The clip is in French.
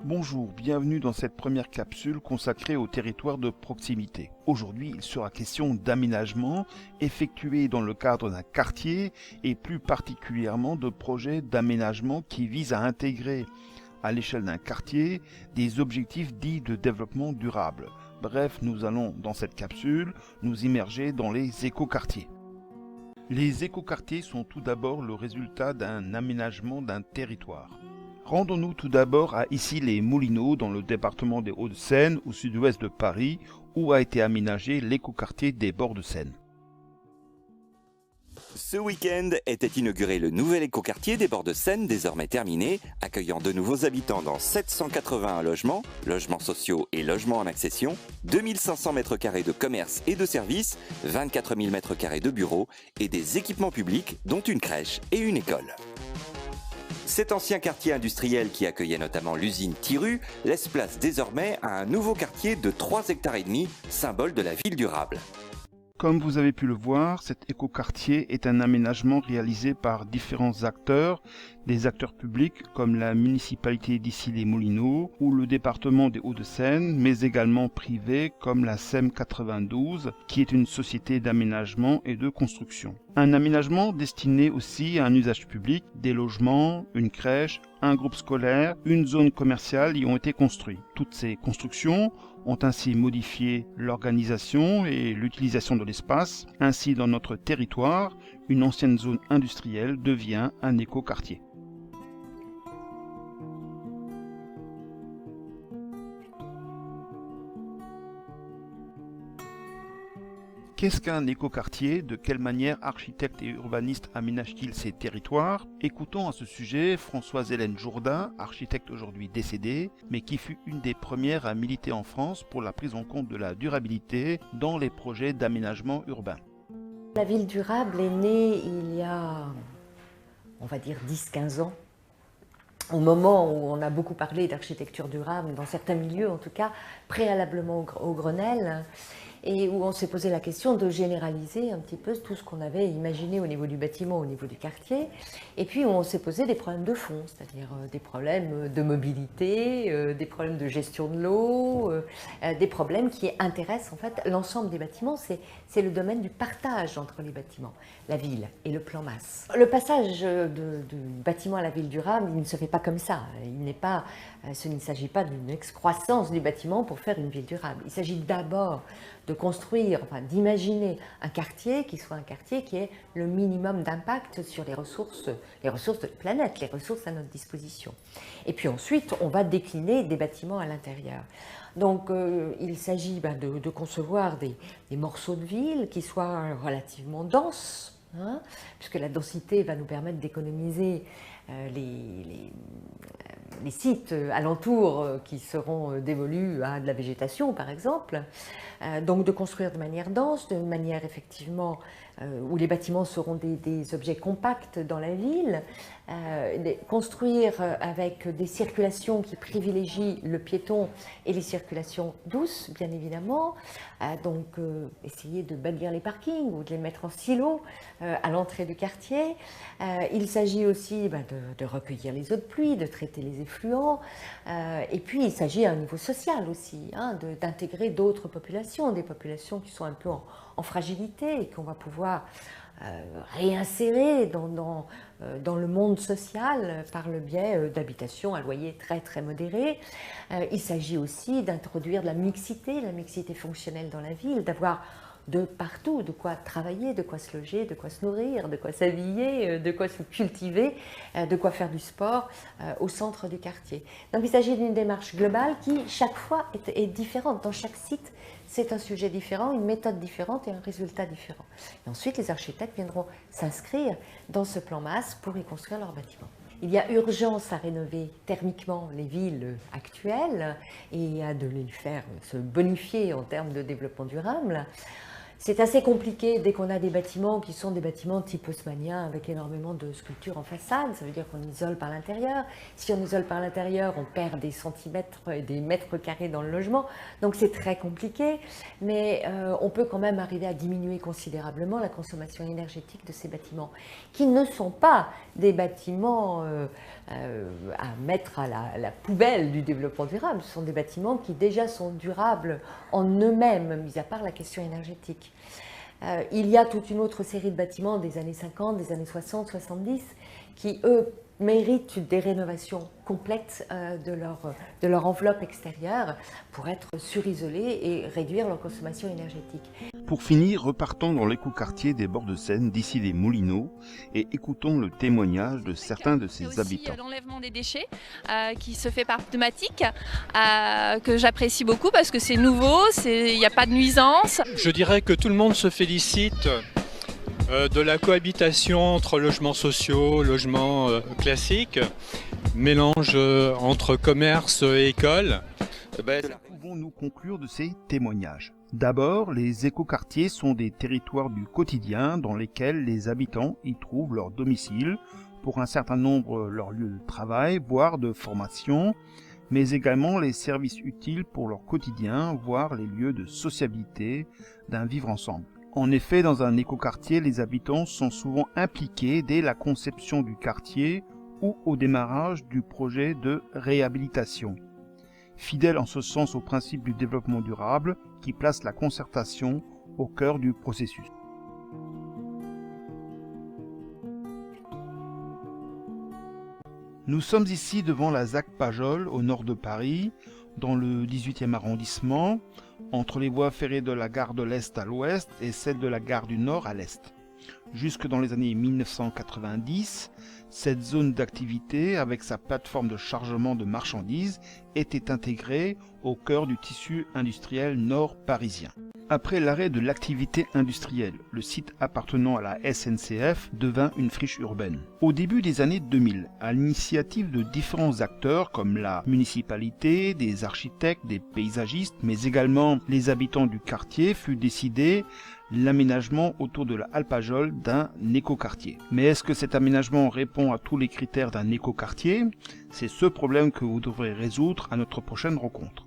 Bonjour, bienvenue dans cette première capsule consacrée au territoire de proximité. Aujourd'hui, il sera question d'aménagement effectué dans le cadre d'un quartier et plus particulièrement de projets d'aménagement qui visent à intégrer à l'échelle d'un quartier des objectifs dits de développement durable. Bref, nous allons dans cette capsule nous immerger dans les écoquartiers. Les écoquartiers sont tout d'abord le résultat d'un aménagement d'un territoire. Rendons-nous tout d'abord à Issy-les-Moulineaux dans le département des Hauts-de-Seine au sud-ouest de Paris où a été aménagé l'écoquartier des Bords de Seine. Ce week-end était inauguré le nouvel écoquartier des Bords de Seine, désormais terminé, accueillant de nouveaux habitants dans 781 logements, logements sociaux et logements en accession, 2500 m² de commerce et de services, 24 000 m² de bureaux et des équipements publics dont une crèche et une école. Cet ancien quartier industriel qui accueillait notamment l'usine Thiru laisse place désormais à un nouveau quartier de 3,5 hectares, symbole de la ville durable. Comme vous avez pu le voir, cet écoquartier est un aménagement réalisé par différents acteurs, des acteurs publics comme la municipalité d'Issy-les-Moulineaux ou le département des Hauts-de-Seine, mais également privés comme la SEM 92, qui est une société d'aménagement et de construction. Un aménagement destiné aussi à un usage public, des logements, une crèche, un groupe scolaire, une zone commerciale y ont été construits. Toutes ces constructions ont ainsi modifié l'organisation et l'utilisation de l'espace. Ainsi, dans notre territoire, une ancienne zone industrielle devient un écoquartier. Qu'est-ce qu'un écoquartier? De quelle manière architectes et urbanistes aménagent-ils ces territoires? Écoutons à ce sujet Françoise-Hélène Jourdain, architecte aujourd'hui décédée, mais qui fut une des premières à militer en France pour la prise en compte de la durabilité dans les projets d'aménagement urbain. La ville durable est née il y a, on va dire, 10-15 ans, au moment où on a beaucoup parlé d'architecture durable, dans certains milieux en tout cas, préalablement au Grenelle, et où on s'est posé la question de généraliser un petit peu tout ce qu'on avait imaginé au niveau du bâtiment, au niveau du quartier, et puis où on s'est posé des problèmes de fond, c'est-à-dire des problèmes de mobilité, des problèmes de gestion de l'eau, des problèmes qui intéressent en fait l'ensemble des bâtiments. C'est le domaine du partage entre les bâtiments, la ville et le plan masse. Le passage du bâtiment à la ville durable, il ne se fait pas comme ça. Il ne s'agit pas d'une excroissance du bâtiment pour faire une ville durable. Il s'agit d'abord de construire, enfin d'imaginer un quartier qui soit un quartier qui ait le minimum d'impact sur les ressources de la planète, les ressources à notre disposition. Et puis ensuite, on va décliner des bâtiments à l'intérieur. Donc il s'agit de concevoir des morceaux de ville qui soient relativement denses, hein, puisque la densité va nous permettre d'économiser les sites alentours qui seront dévolus à de la végétation, par exemple. Donc de construire de manière dense, de manière effectivement où les bâtiments seront des objets compacts dans la ville, construire avec des circulations qui privilégient le piéton et les circulations douces, bien évidemment, donc essayer de bannir les parkings ou de les mettre en silo à l'entrée du quartier. Il s'agit aussi de recueillir les eaux de pluie, de traiter les effluents, et puis il s'agit à un niveau social aussi, hein, d'intégrer d'autres populations, des populations qui sont un peu en fragilité et qu'on va pouvoir réinsérer dans le monde social par le biais d'habitations à loyer très très modéré. Il s'agit aussi d'introduire de la mixité fonctionnelle dans la ville, d'avoir de partout, de quoi travailler, de quoi se loger, de quoi se nourrir, de quoi s'habiller, de quoi se cultiver, de quoi faire du sport au centre du quartier. Donc il s'agit d'une démarche globale qui chaque fois est différente. Dans chaque site, c'est un sujet différent, une méthode différente et un résultat différent. Et ensuite, les architectes viendront s'inscrire dans ce plan masse pour y construire leurs bâtiments. Il y a urgence à rénover thermiquement les villes actuelles et à de les faire se bonifier en termes de développement durable. C'est assez compliqué dès qu'on a des bâtiments qui sont des bâtiments type haussmannien avec énormément de sculptures en façade. Ça veut dire qu'on isole par l'intérieur. Si on isole par l'intérieur, on perd des centimètres et des mètres carrés dans le logement. Donc c'est très compliqué, mais on peut quand même arriver à diminuer considérablement la consommation énergétique de ces bâtiments, qui ne sont pas des bâtiments à mettre à la poubelle du développement durable. Ce sont des bâtiments qui déjà sont durables en eux-mêmes, mis à part la question énergétique. Il y a toute une autre série de bâtiments des années 50, des années 60, 70, qui, eux, méritent des rénovations complètes de leur enveloppe extérieure pour être surisolés et réduire leur consommation énergétique. Pour finir, repartons dans l'écoquartier des bords de Seine d'ici les Moulineaux et écoutons le témoignage de certains de ses habitants. Aussi l'enlèvement des déchets qui se fait par pneumatique, que j'apprécie beaucoup parce que c'est nouveau, il n'y a pas de nuisance. Je dirais que tout le monde se félicite de la cohabitation entre logements sociaux, logements classiques, mélange entre commerce et école. Que pouvons-nous conclure de ces témoignages ? D'abord, les écoquartiers sont des territoires du quotidien dans lesquels les habitants y trouvent leur domicile, pour un certain nombre leur lieu de travail, voire de formation, mais également les services utiles pour leur quotidien, voire les lieux de sociabilité d'un vivre ensemble. En effet, dans un écoquartier, les habitants sont souvent impliqués dès la conception du quartier ou au démarrage du projet de réhabilitation. Fidèle en ce sens au principe du développement durable qui place la concertation au cœur du processus. Nous sommes ici devant la ZAC Pajol, au nord de Paris, dans le 18e arrondissement, entre les voies ferrées de la gare de l'Est à l'ouest et celles de la gare du Nord à l'est. Jusque dans les années 1990, cette zone d'activité, avec sa plateforme de chargement de marchandises, était intégrée au cœur du tissu industriel nord-parisien. Après l'arrêt de l'activité industrielle, le site appartenant à la SNCF devint une friche urbaine. Au début des années 2000, à l'initiative de différents acteurs comme la municipalité, des architectes, des paysagistes, mais également les habitants du quartier, fut décidé l'aménagement autour de la Halle Pajol d'un écoquartier. Mais est-ce que cet aménagement répond à tous les critères d'un écoquartier ? C'est ce problème que vous devrez résoudre à notre prochaine rencontre.